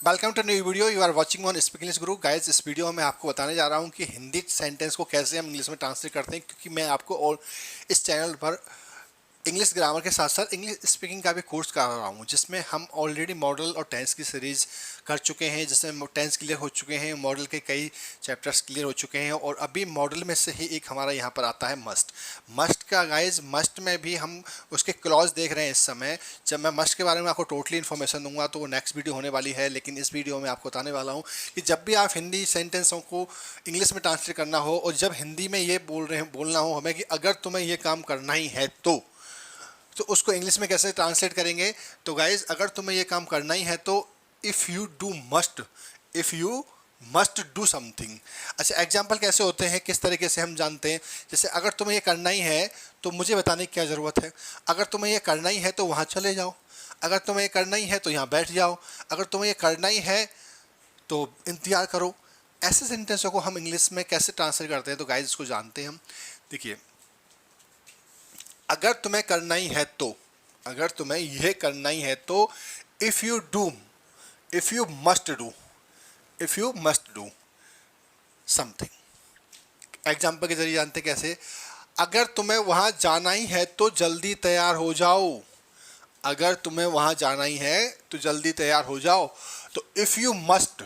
Welcome to new video. You are watching on Speak English Guru. Guys, इस वीडियो में मैं आपको बताने जा रहा हूँ कि हिंदी सेंटेंस को कैसे हम इंग्लिश में ट्रांसलेट करते हैं, क्योंकि मैं आपको और इस चैनल पर इंग्लिश ग्रामर के साथ साथ इंग्लिश स्पीकिंग का भी कोर्स करा रहा हूँ, जिसमें हम ऑलरेडी मॉडल और टेंस की सीरीज़ कर चुके हैं, जिसमें टेंस क्लियर हो चुके हैं, मॉडल के कई चैप्टर्स क्लियर हो चुके हैं और अभी मॉडल में से ही एक हमारा यहाँ पर आता है मस्ट। मस्ट का गाइज, मस्ट में भी हम उसके क्लॉज देख रहे हैं इस समय। जब मैं मस्ट के बारे में आपको टोटली इन्फॉर्मेशन दूंगा तो वो नेक्स्ट वीडियो होने वाली है, लेकिन इस वीडियो में आपको बताने वाला हूँ कि जब भी आप हिंदी सेंटेंसों को इंग्लिश में ट्रांसलेट करना हो और जब हिंदी में ये बोलना हो हमें कि अगर तुम्हें ये काम करना ही है तो उसको इंग्लिश में कैसे ट्रांसलेट करेंगे। तो गाइज, अगर तुम्हें ये काम करना ही है तो if you must do something. अच्छा, एग्जाम्पल कैसे होते हैं, किस तरीके से हम जानते हैं। जैसे अगर तुम्हें ये करना ही है तो मुझे बताने की क्या ज़रूरत है। अगर तुम्हें ये करना ही है तो वहाँ चले जाओ। अगर तुम्हें ये करना ही है तो यहाँ बैठ जाओ। अगर तुम्हें ये करना ही है तो इंतजार करो। ऐसे सेंटेंसों को हम इंग्लिश में कैसे ट्रांसलेट करते हैं, तो गाइज इसको जानते हैं हम। देखिए, अगर तुम्हें करना ही है तो, अगर तुम्हें यह करना ही है तो if you must do something. Example के जरिए जानते कैसे। अगर तुम्हें वहां जाना ही है तो जल्दी तैयार हो जाओ। अगर तुम्हें वहां जाना ही है तो जल्दी तैयार हो जाओ। तो if you must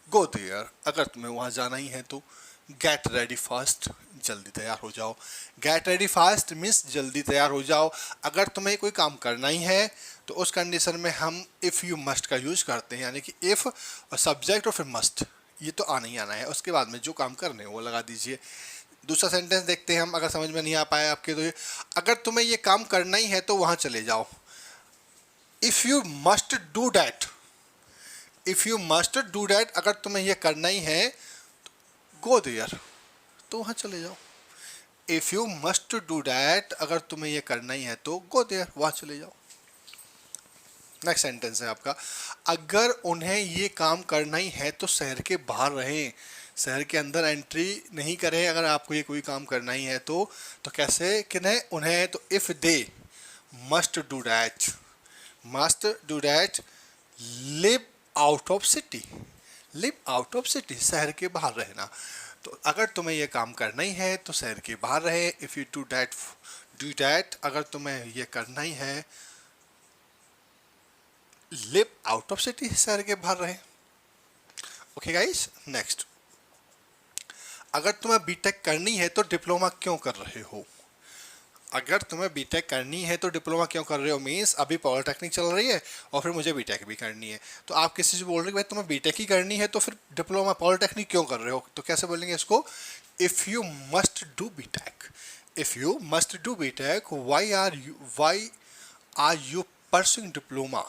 go there, अगर तुम्हें वहां जाना ही है तो गेट रेडी फास्ट, जल्दी तैयार हो जाओ। गेट रेडी फास्ट मीन्स जल्दी तैयार हो जाओ। अगर तुम्हें कोई काम करना ही है तो उस कंडीशन में हम इफ़ यू मस्ट का यूज करते हैं, यानी कि इफ़ और सब्जेक्ट और फिर मस्ट, ये तो आना ही आना है। उसके बाद में जो काम करने हैं वो लगा दीजिए। दूसरा सेंटेंस देखते हैं हम, अगर समझ में नहीं आ पाया आपके तो ये, अगर तुम्हें ये काम करना ही है तो वहाँ चले जाओ। If you must do that, अगर तुम्हें ये करना ही है गो देयर, तो वहाँ चले जाओ। If you must do that, अगर तुम्हें ये करना ही है तो गो देयर, वहाँ चले जाओ। नेक्स्ट सेंटेंस है आपका, अगर उन्हें ये काम करना ही है तो शहर के बाहर रहें, शहर के अंदर एंट्री नहीं करें। अगर आपको ये कोई काम करना ही है तो कैसे, किन्हें, उन्हें। तो if they must do that live out of city, शहर के बाहर रहना। तो अगर तुम्हें यह काम करना ही है तो शहर के बाहर रहे। इफ़ यू डू डैट, अगर तुम्हें यह करना ही है लिव आउट ऑफ सिटी, शहर के बाहर रहे। ओके गाइस, नेक्स्ट, अगर तुम्हें बीटेक करनी है तो डिप्लोमा क्यों कर रहे हो। अगर तुम्हें बीटेक करनी है तो डिप्लोमा क्यों कर रहे हो मीन्स अभी पॉलिटेक्निक चल रही है और फिर मुझे बीटेक भी करनी है। तो आप किसी से बोल रहे हो भाई तुम्हें बीटेक ही करनी है तो फिर डिप्लोमा पॉलिटेक्निक क्यों कर रहे हो, तो कैसे बोलेंगे इसको, if you must do BTech, why are you pursuing diploma.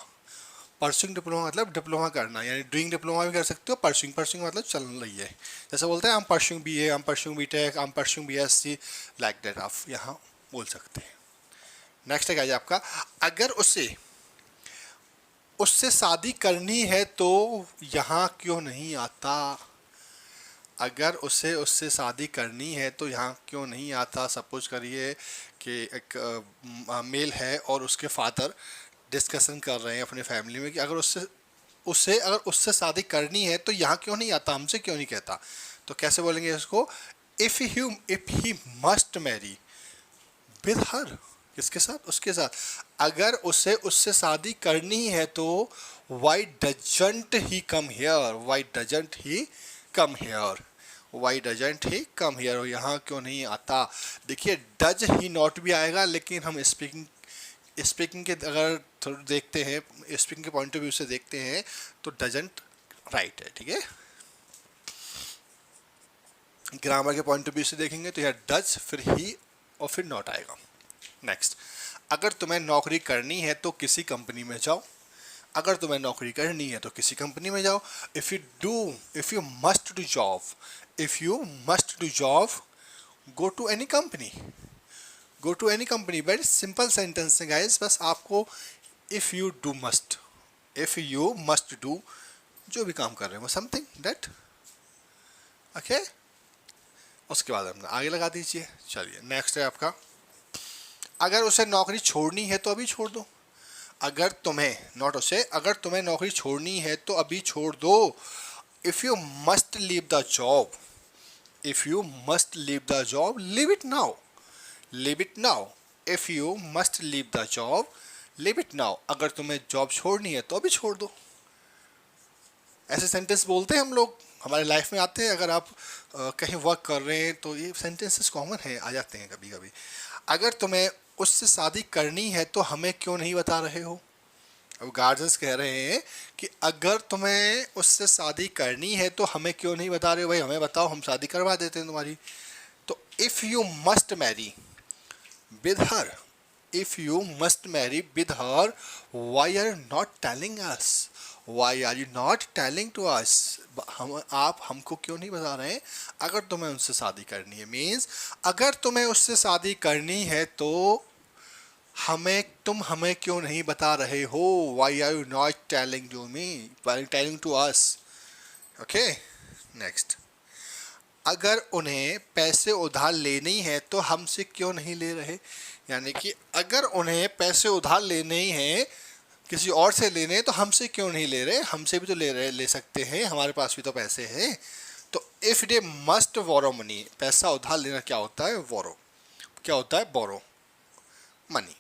Pursuing diploma मतलब डिप्लोमा करना, यानी डूइंग डिप्लोमा भी कर सकते हो। परसुइंग मतलब चल रही है। जैसे बोलते हैं I am pursuing BA, I am pursuing BTech, I am pursuing BSc, like that आप यहाँ बोल सकते हैं। नेक्स्ट है आपका, अगर उससे शादी करनी है तो यहाँ क्यों नहीं आता। अगर उससे शादी करनी है तो यहाँ क्यों नहीं आता। सपोज करिए कि एक मेल है और उसके फादर डिस्कशन कर रहे हैं अपने फैमिली में कि अगर उससे शादी करनी है तो यहाँ क्यों नहीं आता, हमसे क्यों नहीं कहता। तो कैसे बोलेंगे इसको, if he must marry with her, किसके साथ, उसके साथ। अगर उससे शादी करनी ही है तो why doesn't he come here, और यहाँ क्यों नहीं आता। देखिए, डज ही नॉट भी आएगा, लेकिन हम स्पीकिंग के अगर थोड़ा देखते हैं, स्पीकिंग के पॉइंट ऑफ व्यू से देखते हैं तो डजंट राइट है, ठीक है। ग्रामर के पॉइंट ऑफ व्यू से देखेंगे तो यह डज फिर ही और फिर नॉट आएगा। नेक्स्ट, अगर तुम्हें नौकरी करनी है तो किसी कंपनी में जाओ। अगर तुम्हें नौकरी करनी है तो किसी कंपनी में जाओ। If you must do job go to any company. Very simple sentence है गाइस, बस आपको इफ़ यू मस्ट डू जो भी काम कर रहे हो समथिंग दैट, ओके। उसके बाद हम आगे लगा दीजिए। चलिए, नेक्स्ट है आपका, अगर उसे नौकरी छोड़नी है तो अभी छोड़ दो। अगर तुम्हें, नॉट उसे, अगर तुम्हें नौकरी छोड़नी है तो अभी छोड़ दो। If you must leave the job, if you must leave the job, leave it now, leave it now. If you must leave the job, leave it now. अगर तुम्हें जॉब छोड़नी है तो अभी छोड़ दो। ऐसे सेंटेंस बोलते हैं हम लोग, हमारे लाइफ में आते हैं। अगर आप कहीं वर्क कर रहे हैं तो ये सेंटेंसेस कॉमन है, आ जाते हैं कभी कभी। अगर तुम्हें उससे शादी करनी है तो हमें क्यों नहीं बता रहे हो। अब गार्जियंस कह रहे हैं कि अगर तुम्हें उससे शादी करनी है तो हमें क्यों नहीं बता रहे हो, भाई हमें बताओ, हम शादी करवा देते हैं तुम्हारी। तो if you must marry with her, if you must marry with her, why are you not telling us, why are you not telling to us, आप हमको क्यों नहीं बता रहे हैं। अगर तुम्हें उनसे शादी करनी है मीन्स अगर तुम्हें उससे शादी करनी है तो तुम हमें क्यों नहीं बता रहे हो। why are you not telling to me, telling to us। Okay, next. अगर उन्हें पैसे उधार लेनी है तो हमसे क्यों नहीं ले रहे। यानी कि अगर उन्हें पैसे उधार लेने ही हैं, किसी और से लेने हैं, तो हमसे क्यों नहीं ले रहे। हमसे भी तो ले सकते हैं, हमारे पास भी तो पैसे हैं। तो if they must borrow money, पैसा उधार लेना क्या होता है, बोरो। क्या होता है, बोरो मनी।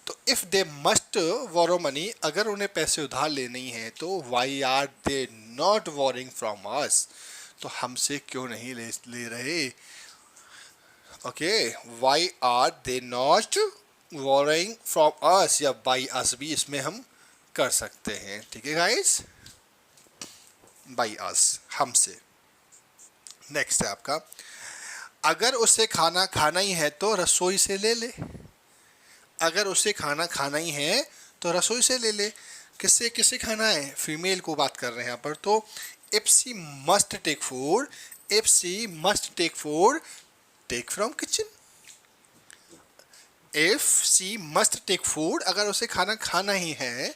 तो if they must borrow money, अगर उन्हें पैसे उधार लेनी है तो why are they not borrowing from us, तो हमसे क्यों नहीं ले रहे। Okay, why are they not borrowing from us, या बाई अस भी इसमें हम कर सकते हैं। ठीक है गाइस, बाई अस, हमसे। नेक्स्ट है आपका, अगर उसे खाना खाना ही है तो रसोई से ले ले। अगर उसे खाना खाना ही है तो रसोई से ले ले। किससे खाना है, फीमेल को बात कर रहे हैं यहाँ पर। तो if she must take food, if she must take food, take from kitchen। if she must take food, अगर उसे खाना खाना ही है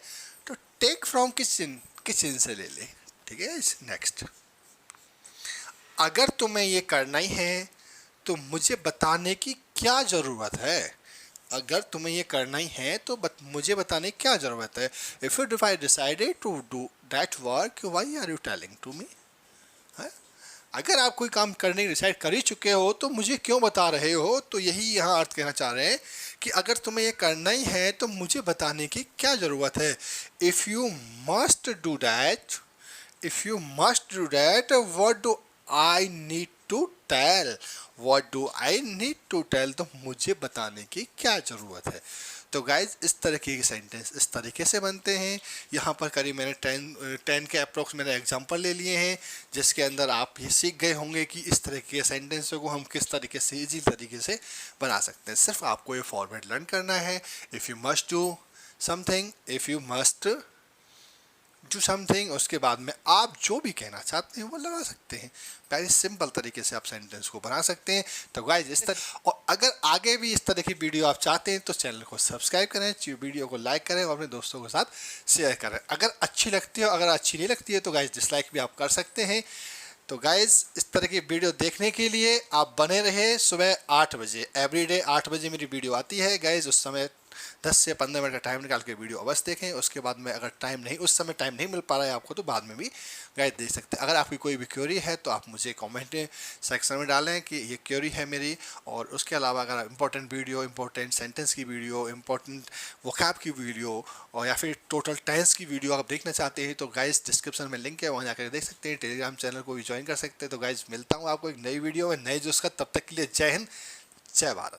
तो take from kitchen, किचन से ले ले। ठीक है, नेक्स्ट। अगर तुम्हें ये करना ही है तो मुझे बताने की क्या ज़रूरत है। अगर तुम्हें ये करना ही है तो मुझे बताने की क्या ज़रूरत है। If I decided to do that work, why are you telling to me. अगर आप कोई काम करने की डिसाइड कर ही चुके हो तो मुझे क्यों बता रहे हो। तो यही यहाँ अर्थ कहना चाह रहे हैं कि अगर तुम्हें ये करना ही है तो मुझे बताने की क्या ज़रूरत है। If you must do that, if you must do that, what do I need to tell, what do I need to tell, तो मुझे बताने की क्या ज़रूरत है। तो गाइज इस तरीके के सेंटेंस इस तरीके से बनते हैं। यहाँ पर करीब मैंने 10 के अप्रोक्स मैंने एग्जांपल ले लिए हैं, जिसके अंदर आप ये सीख गए होंगे कि इस तरीके के सेंटेंसों को हम किस तरीके से ईजी तरीके से बना सकते हैं। सिर्फ आपको ये फॉर्मेट लर्न करना है। If you must do something, if you must do something, उसके बाद में आप जो भी कहना चाहते हैं वो लगा सकते हैं। वेरी सिंपल तरीके से आप सेंटेंस को बना सकते हैं। तो गाइज इस तरह, और अगर आगे भी इस तरह की वीडियो आप चाहते हैं तो चैनल को सब्सक्राइब करें, वीडियो को लाइक करें और अपने दोस्तों के साथ शेयर करें। अगर अच्छी लगती है, अगर अच्छी नहीं लगती है तो गाइज डिसलाइक भी आप कर सकते हैं। तो गाइज इस तरह की वीडियो देखने के लिए आप बने रहे। सुबह 8 बजे एवरीडे 8 बजे मेरी वीडियो आती है गाइज। उस समय 10 से 15 मिनट का टाइम निकाल के वीडियो अवश्य देखें। उसके बाद में अगर उस समय टाइम नहीं मिल पा रहा है आपको तो बाद में भी गाइज देख सकते हैं। अगर आपकी कोई भी क्वेरी है तो आप मुझे कमेंट सेक्शन में डालें कि ये क्वेरी है मेरी। और उसके अलावा अगर इंपॉर्टेंट वीडियो, इंपॉर्टेंट सेंटेंस की वीडियो, इंपॉर्टेंट वोकैब की वीडियो और या फिर टोटल टेंस की वीडियो आप देखना चाहते हैं तो गाइज डिस्क्रिप्शन में लिंक है, वहाँ जाकर देख सकते हैं। टेलीग्राम चैनल को भी ज्वाइन कर सकते हैं। तो गाइज मिलता हूँ आपको एक नई वीडियो में नए जोश का। तब तक के लिए जय हिंद, जय भारत।